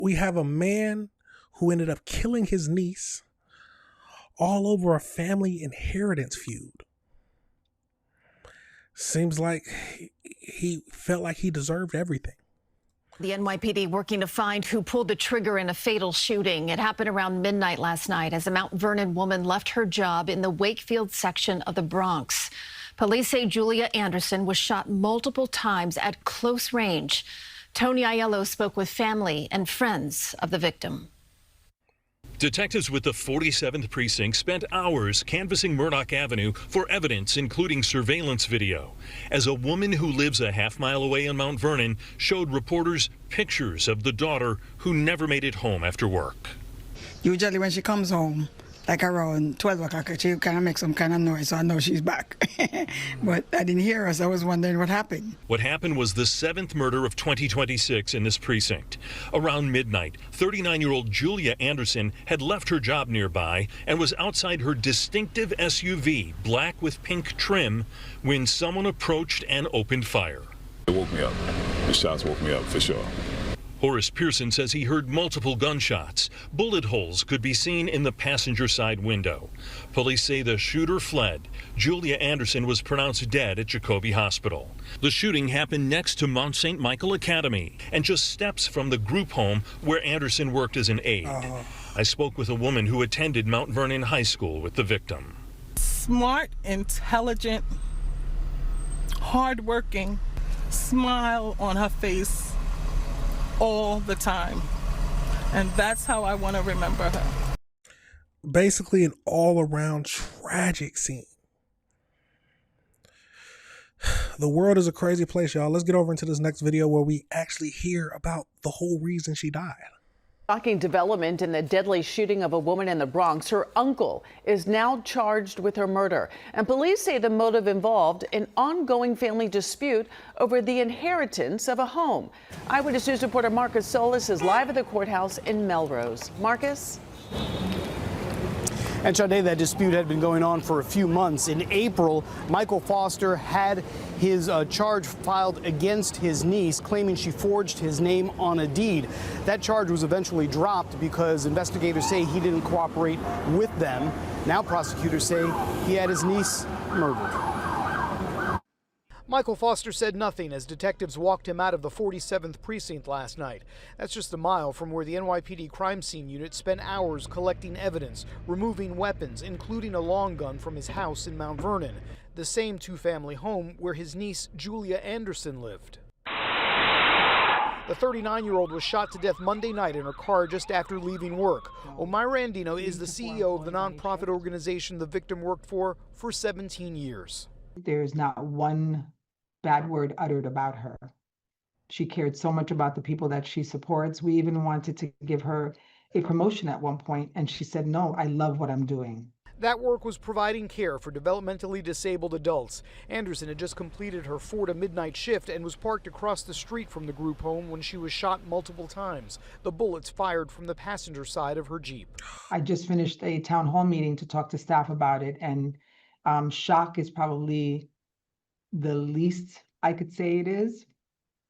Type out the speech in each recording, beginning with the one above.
We have a man who ended up killing his niece all over a family inheritance feud. Seems like he felt like he deserved everything. The NYPD working to find who pulled the trigger in a fatal shooting. It happened around midnight last night as a Mount Vernon woman left her job in the Wakefield section of the Bronx. Police say Julia Anderson was shot multiple times at close range. Tony Aiello spoke with family and friends of the victim. Detectives with the 47th Precinct spent hours canvassing Murdoch Avenue for evidence, including surveillance video, as a woman who lives a half-mile away in Mount Vernon showed reporters pictures of the daughter who never made it home after work. Usually when she comes home, like around 12 o'clock, she kind of makes some kind of noise, so I know she's back. But I didn't hear her, so I was wondering what happened. What happened was the 7th murder of 2026 in this precinct. Around midnight, 39-year-old Julia Anderson had left her job nearby and was outside her distinctive SUV, black with pink trim, when someone approached and opened fire. It woke me up. The shots woke me up for sure. Horace Pearson says he heard multiple gunshots. Bullet holes could be seen in the passenger side window. Police say the shooter fled. Julia Anderson was pronounced dead at Jacobi Hospital. The shooting happened next to Mount St. Michael Academy and just steps from the group home where Anderson worked as an aide. I spoke with a woman who attended Mount Vernon High School with the victim. Smart, intelligent, hardworking, smile on her face all the time. And that's how I want to remember her. Basically an all-around tragic scene. The world is a crazy place, y'all. Let's get over into this next video where we actually hear about the whole reason she died. Shocking development in the deadly shooting of a woman in the Bronx. Her uncle is now charged with her murder. And police say the motive involved an ongoing family dispute over the inheritance of a home. Eyewitness News reporter Marcus Solis is live at the courthouse in Melrose. Marcus? And Sade, that dispute had been going on for a few months. In April, Michael Foster had his charge filed against his niece, claiming she forged his name on a deed. That charge was eventually dropped because investigators say he didn't cooperate with them. Now prosecutors say he had his niece murdered. Michael Foster said nothing as detectives walked him out of the 47th Precinct last night. That's just a mile from where the NYPD crime scene unit spent hours collecting evidence, removing weapons, including a long gun from his house in Mount Vernon, the same two-family home where his niece Julia Anderson lived. The 39-year-old was shot to death Monday night in her car just after leaving work. Omaira Andino is the CEO of the nonprofit organization the victim worked for 17 years. There's not one bad word uttered about her. She cared so much about the people that she supports. We even wanted to give her a promotion at one point, and she said, no, I love what I'm doing. That work was providing care for developmentally disabled adults. Anderson had just completed her 4 to midnight shift and was parked across the street from the group home when she was shot multiple times. The bullets fired from the passenger side of her Jeep. I just finished a town hall meeting to talk to staff about it, and shock is probably the least I could say it is,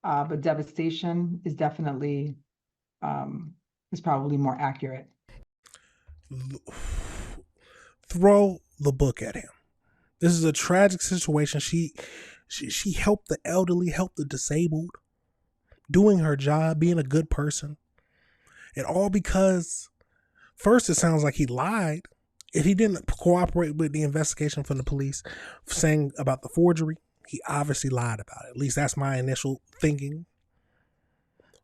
but devastation is definitely is probably more accurate. Throw the book at him. This is a tragic situation. She helped the elderly, helped the disabled, doing her job, being a good person. And all because, first it sounds like he lied. If he didn't cooperate with the investigation from the police saying about the forgery, he obviously lied about it. At least that's my initial thinking.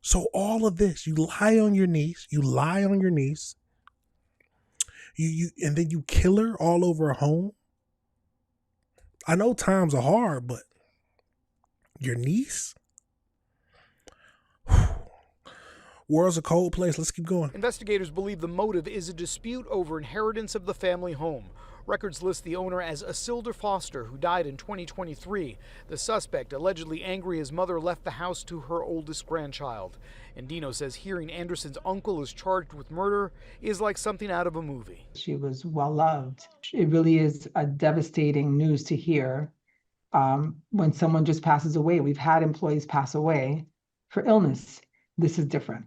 So all of this, you lie on your niece, and then you kill her all over a home. I know times are hard, but your niece? World's a cold place. Let's keep going. Investigators believe the motive is a dispute over inheritance of the family home. Records list the owner as Isilda Foster, who died in 2023. The suspect, allegedly angry his mother left the house to her oldest grandchild. Andino says hearing Anderson's uncle is charged with murder is like something out of a movie. She was well loved. It really is a devastating news to hear when someone just passes away. We've had employees pass away for illness. This is different.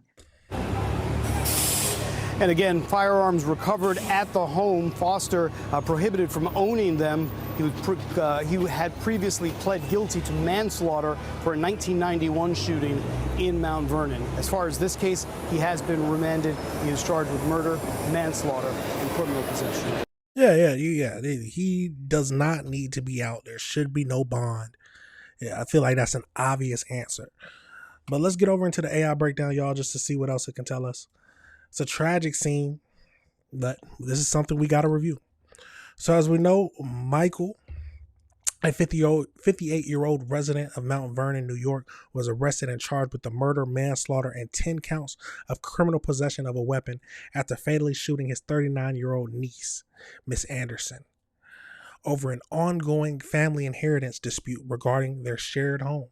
And again, firearms recovered at the home. Foster prohibited from owning them. He had previously pled guilty to manslaughter for a 1991 shooting in Mount Vernon. As far as this case, he has been remanded. He is charged with murder, manslaughter, and criminal possession. Yeah. He does not need to be out. There should be no bond. Yeah, I feel like that's an obvious answer. But let's get over into the AI breakdown, y'all, just to see what else it can tell us. It's a tragic scene, but this is something we got to review. So as we know, Michael, a 58-year-old resident of Mount Vernon, New York, was arrested and charged with the murder, manslaughter, and 10 counts of criminal possession of a weapon after fatally shooting his 39-year-old niece, Miss Anderson, over an ongoing family inheritance dispute regarding their shared home.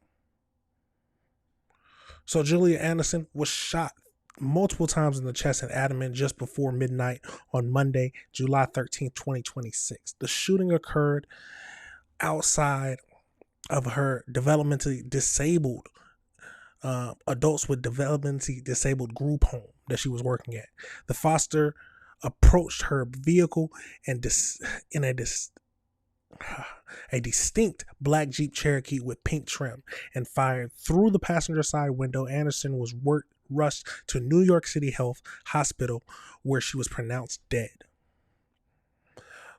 So Julia Anderson was shot multiple times in the chest and abdomen just before midnight on Monday, July 13, 2026. The shooting occurred outside of her developmentally disabled adults with developmentally disabled group home that she was working at. The Foster approached her vehicle and in a distinct black Jeep Cherokee with pink trim and fired through the passenger side window. Anderson was rushed to New York City Health Hospital, where she was pronounced dead.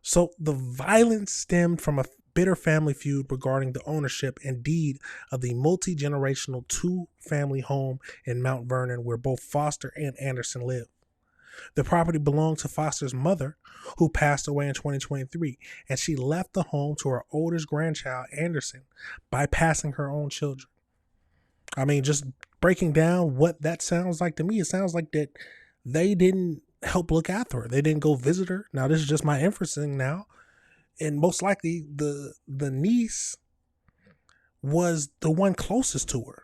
So the violence stemmed from a bitter family feud regarding the ownership and deed of the multi-generational two-family home in Mount Vernon, where both Foster and Anderson live. The property belonged to Foster's mother, who passed away in 2023, and she left the home to her oldest grandchild, Anderson, bypassing her own children. I mean, just breaking down what that sounds like to me, it sounds like that they didn't help look after her. They didn't go visit her. Now, this is just my inferencing now. And most likely the niece was the one closest to her.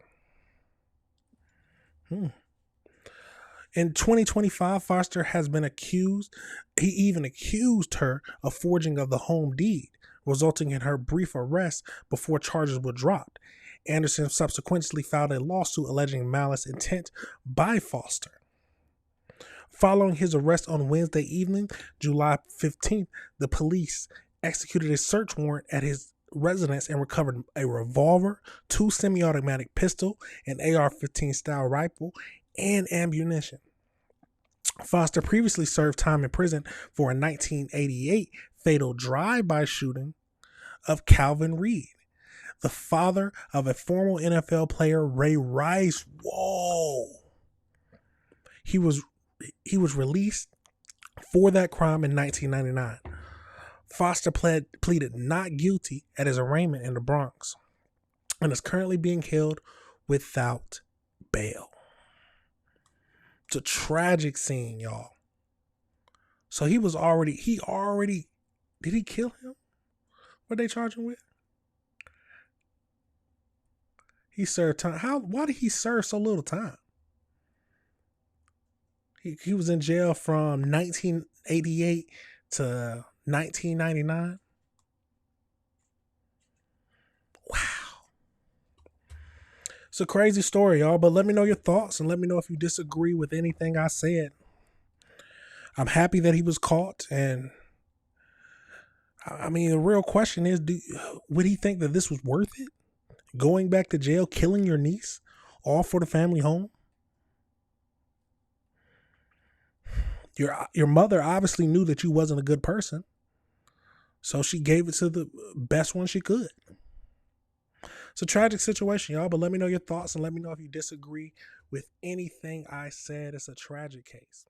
In 2025, Foster has been accused. He even accused her of forging of the home deed, resulting in her brief arrest before charges were dropped. Anderson subsequently filed a lawsuit alleging malice intent by Foster. Following his arrest on Wednesday evening, July 15th, the police executed a search warrant at his residence and recovered a revolver, 2 semi-automatic pistol, an AR-15 style rifle, and ammunition. Foster previously served time in prison for a 1988 fatal drive-by shooting of Calvin Reed, the father of a former NFL player, Ray Rice. Whoa! He was released for that crime in 1999. Foster pleaded not guilty at his arraignment in the Bronx and is currently being held without bail. It's a tragic scene, y'all. So did he kill him? What they charge him with? He served time. Why did he serve so little time? He was in jail from 1988 to 1999. Wow. It's a crazy story, y'all, but let me know your thoughts and let me know if you disagree with anything I said. I'm happy that he was caught, and I mean, the real question is, would he think that this was worth it? Going back to jail, killing your niece, all for the family home? Your mother obviously knew that you wasn't a good person, so she gave it to the best one she could. It's a tragic situation, y'all, but let me know your thoughts and let me know if you disagree with anything I said. It's a tragic case.